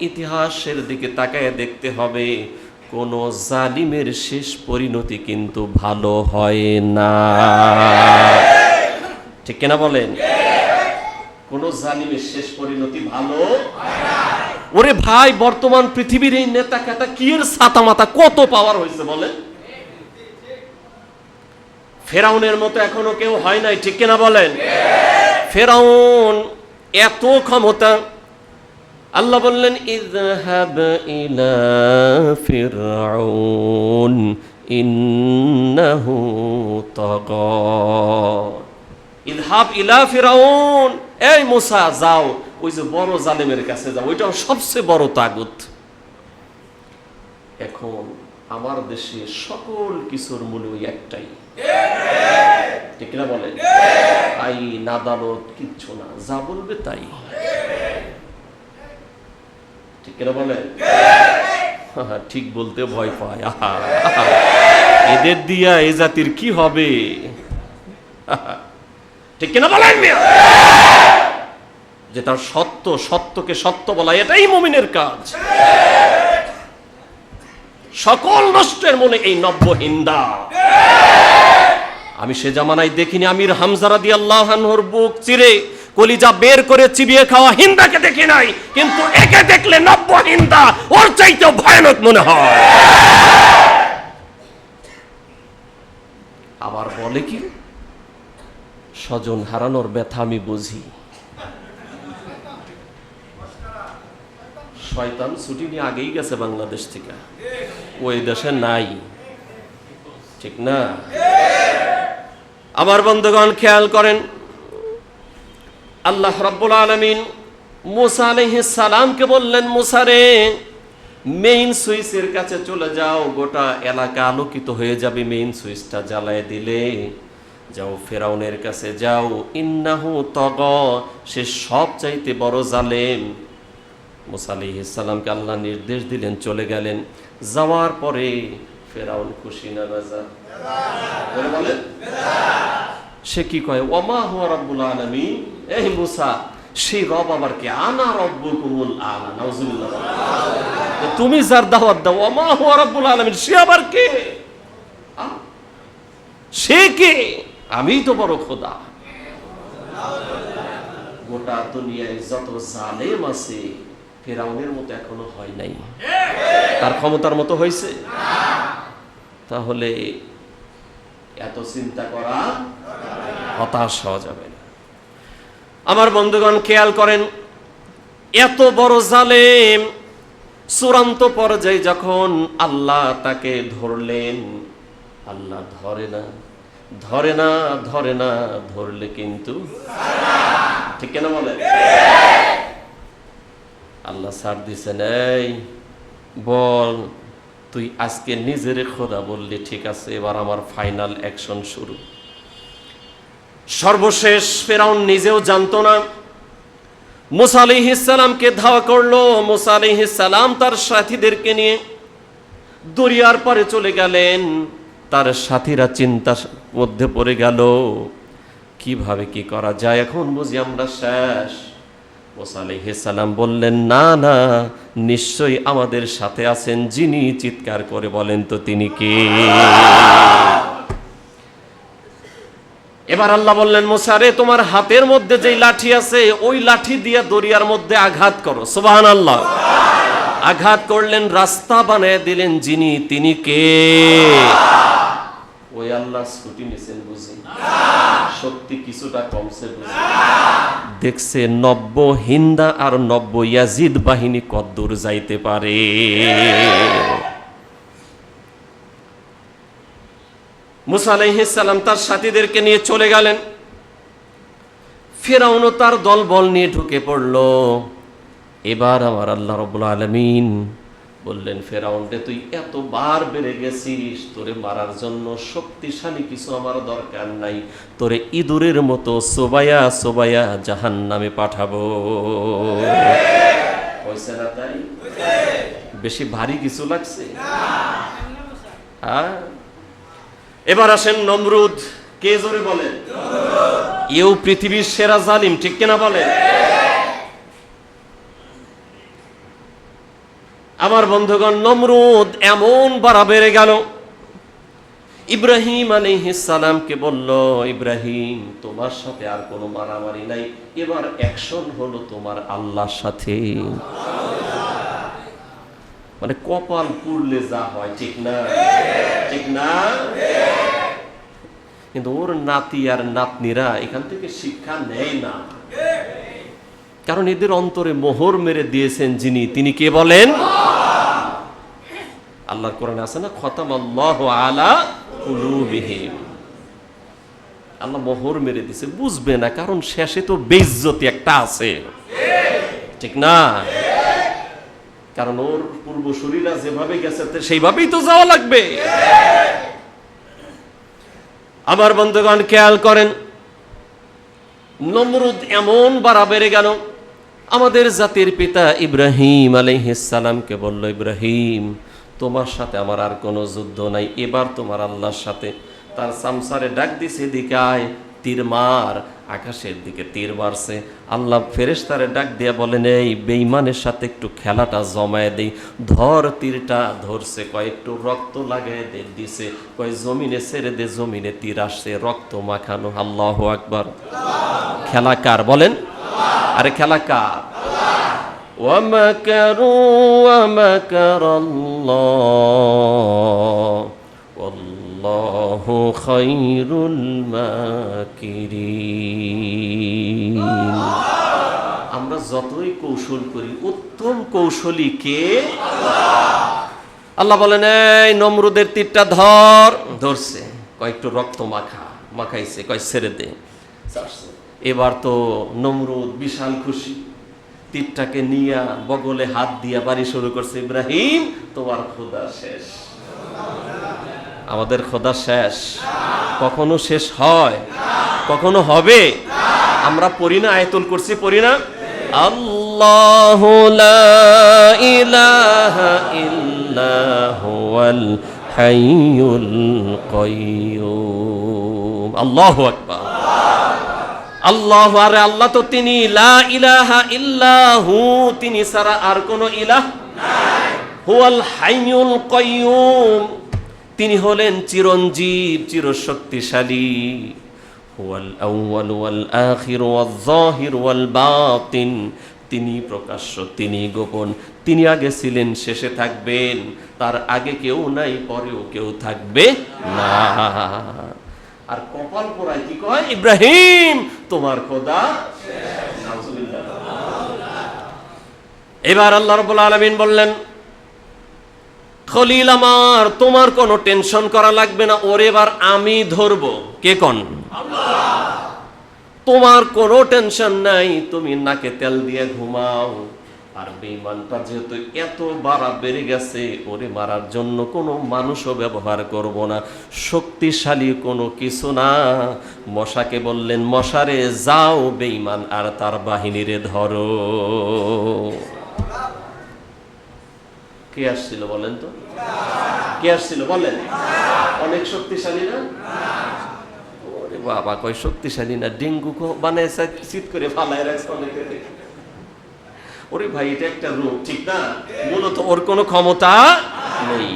ইতিহাসের দিকে তাকায় দেখতে হবে, কোন জালিমের শেষ পরিণতি কিন্তু ভালো হয় না। ঠিক কিনা বলেন? কোন জালিমের শেষ পরিণতি ভালো হয় না। ওরে ভাই, বর্তমান পৃথিবীর এই নেতা কেতা কি এর ছাতা মাথা কত পাওয়ার হয়েছে বলেন? ফেরাউনের মতো এখনো কেউ হয় নাই। ঠিক কিনা বলেন? ফেরাউন এত ক্ষমতা, আল্লাহ বললেন ইযহাব ইলা ফিরআউন ইন্নাহু তাগা। ইযহাব ইলা ফিরআউন, এই মুসা যাও ওই যে বড় জালেমের কাছে যাও, ওইটা সবচেয়ে বড় তাগুত। এখন আমার দেশে সকল কিছুর মূল ওই একটাই। ঠিক না বলেন? আইন আদালত কিচ্ছু না, যা বলবে তাই। ঠিক না বলেন? ঠিক বলতে ভয় পায়। এদের দিয়া এই জাতির কি হবে? ঠিক কিনা বলেন? যে তার সত্য, সত্যকে সত্য বলা, এটাই মুমিনের কাজ। সকল নষ্টের মনে এই নব্য হিন্দা। আমি সে জামানায় দেখিনি আমির হামজা রাদিয়াল্লাহু আনহুর বুক চিরে কলিজা বের করে চিবিয়ে খাওয়া হিন্দাকে দেখি নাই, কিন্তু একে দেখলে নব্য হিন্দা ওর চাইতেও ভয়ানক মনে হয়। আবার বলে কি, স্বজন হারানোর ব্যথা আমি বুঝি। শয়তান ছুটি নিয়ে আগেই গেছে বাংলাদেশ থেকে, ওই দেশে নাই। ঠিক না? আমার বন্ধুগণ খেয়াল করেন, আল্লাহ রাব্বুল আলামিন মুসা আলাইহিস সালামকে বললেন, মুসা রে, মেইন সুইচের কাছে চলে যাও, গোটা এলাকা আলোকিত হয়ে যাবে। মেইন সুইচটা জ্বালায় দিলে যাও, ফেরাউনের কাছে যাও, ইন্নাহু তাগা, সে সব চাইতে বড় জালেম। মুসা আলাইহিস সালামকে আল্লাহ নির্দেশ দিলেন, চলে গেলেন। যাওয়ার পরে ফেরাউন খুশি না রাজা? বলেন সে কি কয়, ওমা হুয়া রাব্বুল আলামিন, এই মুসা সেই রব আবার কে? আনা রব্বুকুমুল আলা। নাউজুবিল্লাহ। তুমি যার দাওয়াত দাও, ওমা হুয়া রাব্বুল আলামিন, সে আবার কে? সে কে? আমি তো বড় খোদা। গোটা দুনিয়ায় যত জালেম আছে ফেরাউনের মতো এখনো হয় নাই। তার ক্ষমতার মতো হয়েছে? তাহলে এত চিন্তা করা, হতাশ হওয়া যাবে না। আমার বন্ধুগণ খেয়াল করেন, এত বড় জালেম চূড়ান্ত পর্যায়ে যখন আল্লাহ তাকে ধরলেন, আল্লাহ ধরে না, ধরে না, ধরে না, ধরলে কিন্তু ঠিক কেন বলে? আল্লাহ ছাড় দিছেন, এই বল তুই আজকে নিজের খোদা বললি, ঠিক আছে, এবার আমার ফাইনাল অ্যাকশন শুরু। সর্বশেষ ফেরাউন নিজেও জানতো না, মুসা আলাইহিস সালামকে ধাওয়া করলো। মুসা আলাইহিস সালাম তার সাথীদেরকে নিয়ে দরিয়ার পারে চলে গেলেন। তার সাথীরা চিন্তার মধ্যে পড়ে গেল, কিভাবে কি করা যায়, এখন বুঝি আমরা শেষ। মুসা আলাইহিস সালাম বললেন, না না, নিশ্চয়ই আমাদের সাথে আছেন যিনি, চিৎকার করে বলেন তো তিনি কে? এবার আল্লাহ বললেন, মুসা রে, তোমার হাতের মধ্যে যেই লাঠি আছে ওই লাঠি দিয়ে দরিয়ার মধ্যে আঘাত করো। সুবহানাল্লাহ। আঘাত করলেন, রাস্তা বানিয়ে দিলেন যিনি, তিনি কে? ওই আল্লাহ ছুটি নিছেন বুঝি? শক্তি কিছুটা কমছে বুঝি? দেখছে নব্য হিন্দা আর নব্য ইয়াজিদ বাহিনী কদ্দূর যাইতে পারে। মুসা আলাইহিস সালাম তার সাথীদেরকে নিয়ে চলে গেলেন। ফিরআউন তার দলবল নিয়ে ঢুকে পড়ল। এবার আমার আল্লাহ রাব্বুল আলামিন বললেন, ফিরআউন রে, তুই এতবার বেড়ে গেছিস, তোরে মারার জন্য শক্তিশালী কিছু আমার দরকার নাই, তোরে ইঁদুরের মতো সোবায়া সোবায়া জাহান্নামে পাঠাবো। হইছে না তাই? বেশি ভারী কিছু লাগছে? হ্যাঁ। এবার আসেন নমরুদ। কে জোরে বলেন? এও পৃথিবীর সেরা জালিম। ঠিক কিনা বলেন? আমার বন্ধুগণ, নমরুদ এমন বাড়া বেড়ে গেল, ইব্রাহিম আলাইহিস সালামকে বলল, ইব্রাহিম তোমার সাথে আর কোনো মারামারি নাই, এবার অ্যাকশন হলো তোমার আল্লাহর সাথে। মানে কপাল পুড়লে যা হয়, ঠিক না? ঠিক না? কিন্তু ওর নাতি আর নাতনিরা এখান থেকে শিক্ষা নেয় না, কারণ এদের অন্তরে মোহর মেরে দিয়েছেন যিনি, তিনি কে বলেন? আল্লাহর কোরআনে আছে না, খতামাল্লাহু আলা কুলুবিহিম, আল্লাহ মোহর মেরে দিয়েছে, বুঝবে না, কারণ শেষে তো বেইজ্জতি একটা আছে, ঠিক না? কারণ ওর পূর্বসূরীরা যেভাবে গেছে সেইভাবেই তো যাওয়া লাগবে। আমার বন্ধুগণ খেয়াল করেন, নমরুদ এমন বাড়া বেড়ে গেল, আমাদের জাতির পিতা ইব্রাহিম আলাইহিস সালামকে বলল, ইব্রাহিম তোমার সাথে আমার আর কোনো যুদ্ধ নাই, এবার তোমার আল্লাহর সাথে। তার সামসারে ডাক দিছে, দিকে আয়, তীর মার। আকাশের দিকে তীর মারছে। আল্লাহ ফেরেশতারে ডাক দিয়ে বলেন, এই বেঈমানের সাথে একটু খেলাটা জমায়ে দেই, ধর তীরটা। ধরছে, কয় একটু রক্ত লাগায় দিছে, কয় জমিনে ছেড়ে দে, জমিনে তীর আসছে, রক্ত মাখানো। আল্লাহু আকবার। খেলা কার বলেন? আরে খেলা কার? ওয়ামাকারু ওয়ামাকারাল্লাহ ওয়াল্লাহু খায়রুল মাকিরিন। আমরা যতই কৌশল করি, উত্তম কৌশলী কে? আল্লাহ বলেন, এই নমরুদের তীরটা ধর। ধরছে, কয়েকটু রক্ত মাখাইছে, কয় ছেড়ে দে। এবার তো নমরুদ বিশাল খুশি, তীরটাকে নিয়ে বগলে হাত দিয়া বাড়ি শুরু করছে, ইব্রাহিম তোমার খোদা শেষ। আমাদের খোদা শেষ? কখনো শেষ হয়? কখনো হবে? আমরা পড়ি না, আয়াতুল কুরসি পড়ি না, আল্লাহু লা ইলাহা ইল্লা হুয়াল হাইয়ুল কাইয়্যুম। আল্লাহু আকবার। আল্লাহ, আরে আল্লাহ তো তিনি, লা ইলাহা ইল্লাহু, তিনি ছাড়া আর কোনো ইলাহ নাই। হুয়াল হাইয়ুল কাইয়্যুম, তিনি হলেন চিরঞ্জীব, চিরশক্তিশালী। হুয়াল আউয়াল ওয়াল আখির ওয়াল যাহির ওয়াল বাতিন, তিনি প্রকাশ্য, তিনি গোপন, তিনি আগে ছিলেন, শেষে থাকবেন, তার আগে কেউ নাই, পরেও কেউ থাকবে না। আর কপাল পোড়ায় কি কয়? ইব্রাহিম তোমার খোদা শেষ। নাউজুবিল্লাহ। এবার আল্লাহ রাব্বুল আলামিন বললেন, খলিল আমার, তোমার কোনো টেনশন করা লাগবে না, ওর এবার আমি ধরবো। কে কোন? আল্লাহ। তোমার কোনো টেনশন নাই, তুমি নাকে তেল দিয়ে ঘুমাও। আর বেঈমানটা যেহেতু এত বাড়া বেড়ে গেছে, ওরে মারার জন্য কোনো মানুষও ব্যবহার করব না, শক্তিশালী কোনো কিছু না। মশাকে বললেন, মশারে যাও বেঈমান আর তার বাহিনীরে ধরো। কে আসছিল বলেন তো? কে আসছিল বলেন? অনেক শক্তিশালী না? ওরে বাবা, কয় শক্তিশালী না, ডেঙ্গু বানাইছে, চিৎ করে ফালায় রাখছে অনেকে। ওরে ভাই, এটা একটা রোগ, ঠিক না? মূলত ওর কোনো ক্ষমতা নেই।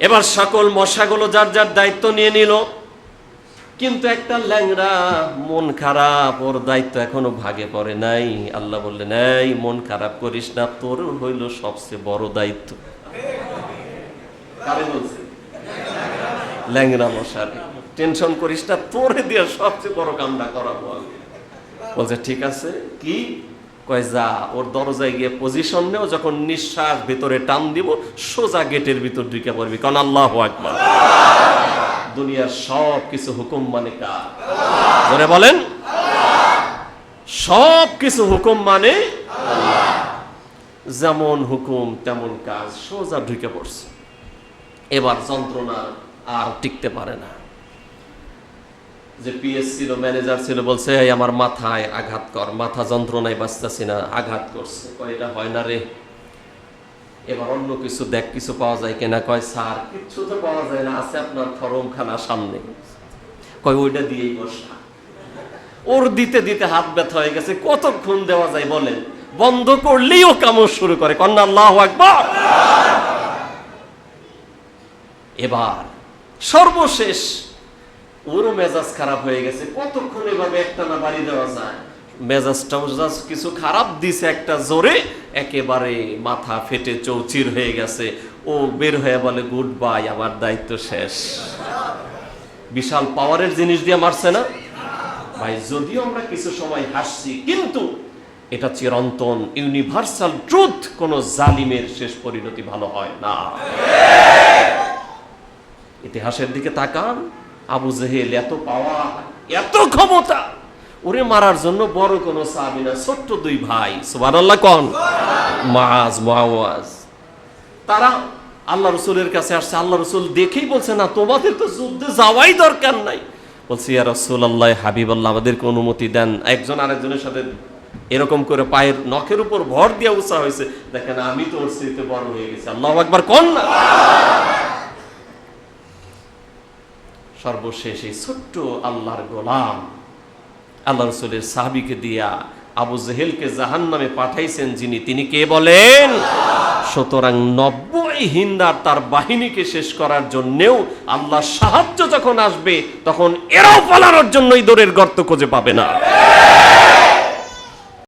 এবার সকল মশাগুলো যার যার দায়িত্ব নিয়ে নিল, কিন্তু একটা ল্যাংড়া মন খারাপ, ওর দায়িত্ব এখনো ভাগে পড়ে নাই। আল্লাহ বললেন, এই মন খারাপ করিস না, তোর হইল সবচেয়ে বড় দায়িত্ব। কারে বলছে? ল্যাংড়া মশার। টেনশন করিস না, তোরে দিয়ে সবচেয়ে বড় কামটা করাবো আমি। বলছে ঠিক আছে, কি? কয় যা, ওর দরজায় গিয়ে পজিশন নেও, যখন নিঃশ্বাস ভেতরে টান দিব, সোজা গেটের ভিতর ঢুকে পড়বি, কারণ আল্লাহু আকবার। দুনিয়ার সব কিছু হুকুম মানে কার? জোরে বলেন। সব কিছু হুকুম মানে আল্লাহ। যেমন হুকুম তেমন কাজ, সোজা ঢুকে পড়ছে। এবার যন্ত্রণা আর টিকতে পারে না। যে পিএস ছিল, ম্যানেজার ছিল, বলছে এই আমার মাথায় আঘাত কর, মাথা যন্ত্রণায় বাঁচতেছি না, আঘাত করছে। কয় এটা হয় না রে, এবার অন্য কিছু দেখ, কিছু পাওয়া যায় কিনা। কয় স্যার কিচ্ছু তো পাওয়া যায় না, আছে আপনার ফরমখানা সামনে। কয় ওইটা দিয়েই বসা। ওর দিতে দিতে হাত ব্যথা হয়ে গেছে, কতক্ষণ দেওয়া যায় বলেন? বন্ধ করলেই ও কামড় শুরু করে। কন্যা আল্লাহু আকবার। এবার সর্বশেষ ওরও মেজাজ খারাপ হয়ে গেছে। কতক্ষণ এভাবে একটানা বাড়ি দেওয়া যায়? মেজাজটাও কিছু খারাপ দিছে একটা জোরে, একেবারে মাথা ফেটে চৌচির হয়ে গেছে। ও বের হয়ে বলে, গুড বাই, আমার দায়িত্ব শেষ। বিশাল পাওয়ারের জিনিস দিয়ে মারছে না ভাই? যদিও আমরা কিছু সময় হাসছি, কিন্তু এটা চিরন্তন ইউনিভার্সাল ট্রুথ, কোন জালিমের শেষ পরিণতি ভালো হয় না। ইতিহাসের দিকে তাকান, আবু জেহেল এত পাওয়া, এত ক্ষমতা, ওরে মারার জন্য বড় কোন সাহাবী না, ছোট্ট দুই ভাই, সুবহানাল্লাহ কোন, মুআজ মুআওয়াজ, তারা আল্লাহ রাসূলের কাছে আসছে। আল্লাহ রাসূল দেখেই বলছে, না তোমাদের তো যুদ্ধে যাওয়াই দরকার নাই। বলছে, ইয়া রাসূলুল্লাহ, হাবিবাল্লাহ, আমাদেরকে অনুমতি দেন। একজন আরেকজনের সাথে এরকম করে পায়ের নখের উপর ভর দিয়ে উঁচা হয়েছে, দেখেন আমি তো ওর চাইতে বড় হয়ে গেছি। আল্লাহু আকবার কোন না। সর্বশেষ এই ছোট্ট আল্লাহর গোলাম আল্লাহ রাসূলের সাহাবীকে দিয়া আবু জেহেলকে জাহান্নামে পাঠাইছেন যিনি, তিনি কে বলেন? সুতরাং 90 হিন্দার তার বাহিনীকে শেষ করার জন্যেও আল্লাহর সাহায্য যখন আসবে, তখন এরাও পালানোর জন্যই দৌড়ের গর্ত খুঁজে পাবে না।